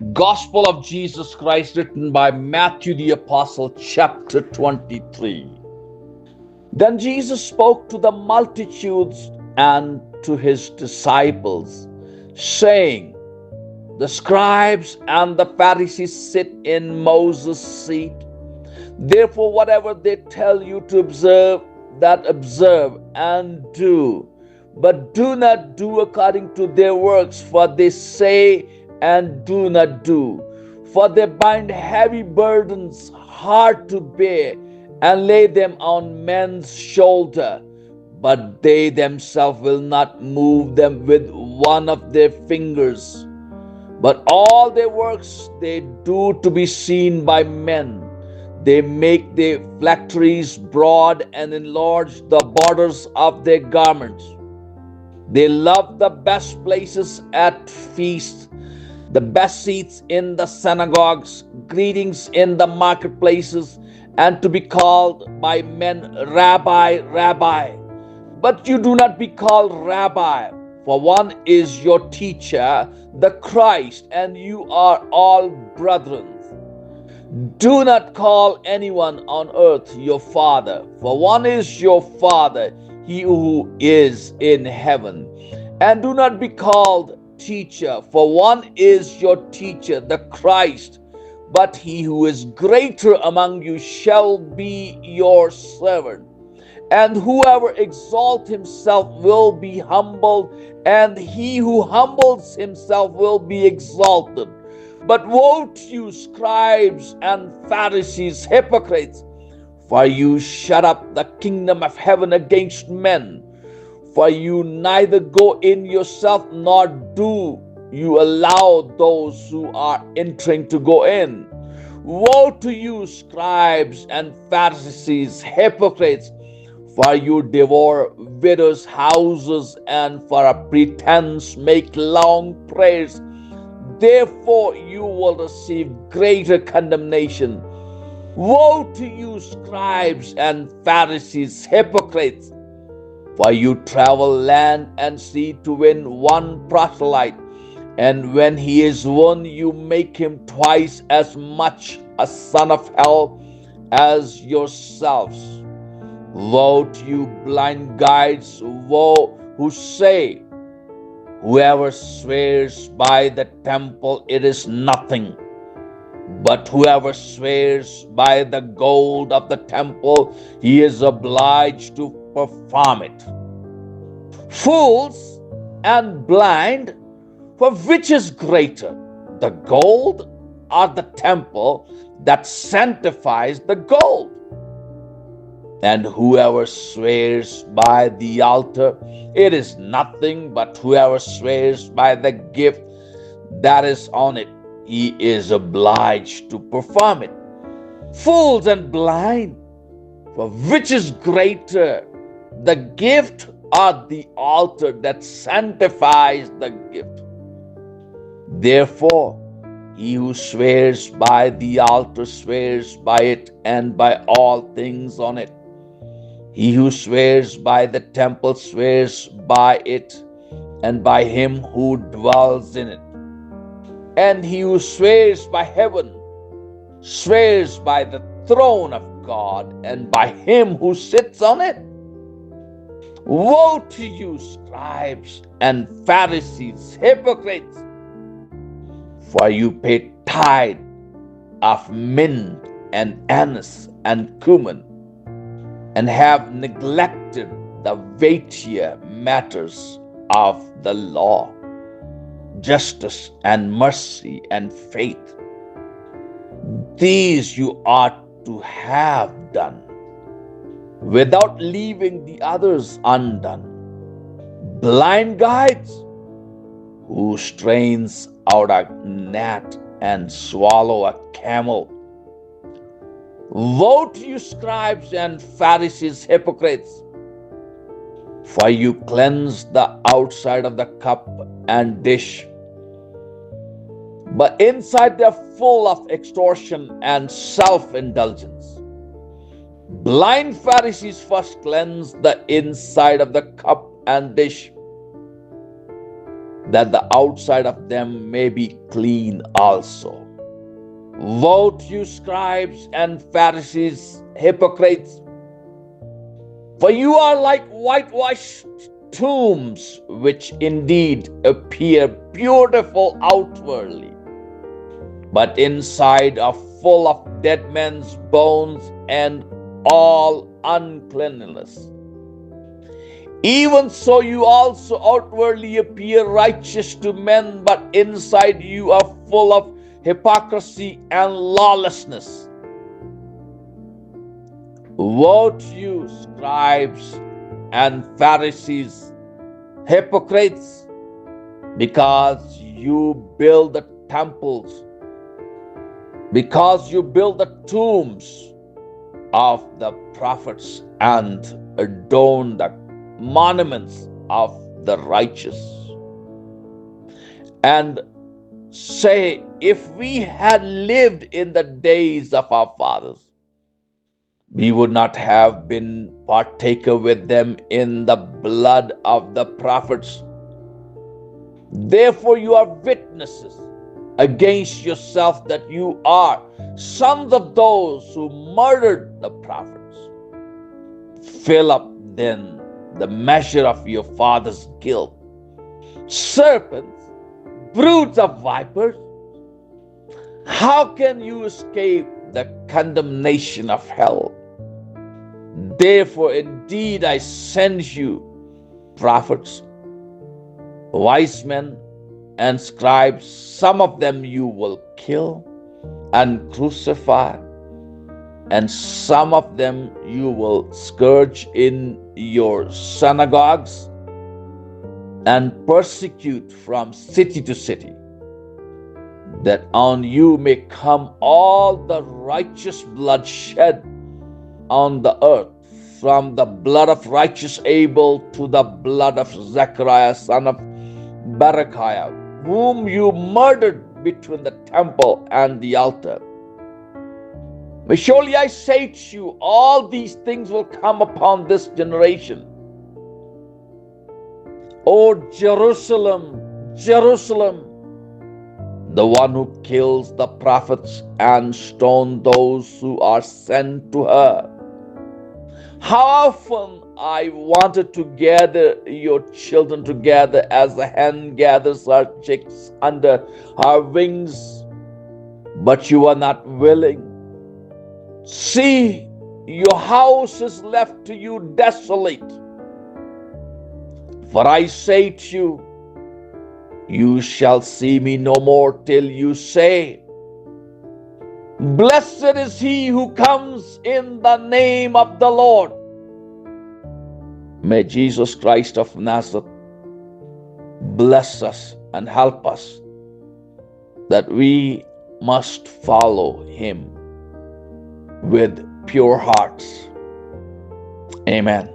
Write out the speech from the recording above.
Gospel of Jesus Christ, written by Matthew the Apostle, chapter 23. Then Jesus spoke to the multitudes and to his disciples, saying, The scribes and the Pharisees sit in Moses' seat. Therefore, whatever they tell you to observe, that observe and do. But do not do according to their works, for they say and do not do. For they bind heavy burdens hard to bear and lay them on men's shoulder, but they themselves will not move them with one of their fingers. But all their works they do to be seen by men. They make their phylacteries broad and enlarge the borders of their garments. They love the best places at feasts, the best seats in the synagogues, greetings in the marketplaces, and to be called by men, Rabbi, Rabbi. But you do not be called Rabbi, for one is your teacher, the Christ, and you are all brethren. Do not call anyone on earth your father, for one is your Father, he who is in heaven. And do not be called teacher, for one is your teacher, the Christ. But he who is greater among you shall be your servant. And whoever exalts himself will be humbled, and he who humbles himself will be exalted. But woe to you, scribes and Pharisees, hypocrites! For you shut up the kingdom of heaven against men. For you neither go in yourself, nor do you allow those who are entering to go in. Woe to you, scribes and Pharisees, hypocrites! For you devour widows' houses, and for a pretense make long prayers. Therefore you will receive greater condemnation. Woe to you, scribes and Pharisees, hypocrites! For you travel land and sea to win one proselyte, and when he is won, you make him twice as much a son of hell as yourselves. Woe to you, blind guides, woe, who say, Whoever swears by the temple, it is nothing. But whoever swears by the gold of the temple, he is obliged to perform it. Fools and blind, for which is greater, the gold or the temple that sanctifies the gold? And whoever swears by the altar, it is nothing, but whoever swears by the gift that is on it, he is obliged to perform it. Fools and blind, for which is greater, the gift or the altar that sanctifies the gift? Therefore, he who swears by the altar swears by it and by all things on it. He who swears by the temple swears by it and by him who dwells in it. And he who swears by heaven swears by the throne of God and by him who sits on it. Woe to you, scribes and Pharisees, hypocrites! For you pay tithe of mint and anise and cumin, and have neglected the weightier matters of the law, justice and mercy and faith. These you ought to have done, without leaving the others undone. Blind guides, who strains out a gnat and swallow a camel. Woe to you, scribes and Pharisees, hypocrites! For you cleanse the outside of the cup and dish, but inside they are full of extortion and self-indulgence. Blind Pharisees first cleanse the inside of the cup and dish, that the outside of them may be clean also. Woe to you, scribes and Pharisees, hypocrites! For you are like whitewashed tombs, which indeed appear beautiful outwardly, but inside are full of dead men's bones and all uncleanness. Even so, you also outwardly appear righteous to men, but inside you are full of hypocrisy and lawlessness. Woe to you, scribes and Pharisees, hypocrites, because you build the temples, because you build the tombs of the prophets and adorn the monuments of the righteous, and say, if we had lived in the days of our fathers, we would not have been partaker with them in the blood of the prophets. Therefore you are witnesses against yourself that you are sons of those who murdered the prophets. Fill up then the measure of your father's guilt. Serpents, broods of vipers, how can you escape the condemnation of hell? Therefore, indeed, I send you prophets, wise men, and scribes. Some of them you will kill and crucify, and some of them you will scourge in your synagogues and persecute from city to city, that on you may come all the righteous blood shed on the earth, from the blood of righteous Abel to the blood of Zechariah, son of Berechiah, whom you murdered between the temple and the altar. But surely I say to you, all these things will come upon this generation. O Jerusalem, Jerusalem, the one who kills the prophets and stones those who are sent to her. How often I wanted to gather your children together as the hen gathers her chicks under her wings, but you are not willing. See, your house is left to you desolate. For I say to you, you shall see me no more till you say, blessed is he who comes in the name of the Lord. May Jesus Christ of Nazareth bless us and help us that we must follow him with pure hearts. Amen.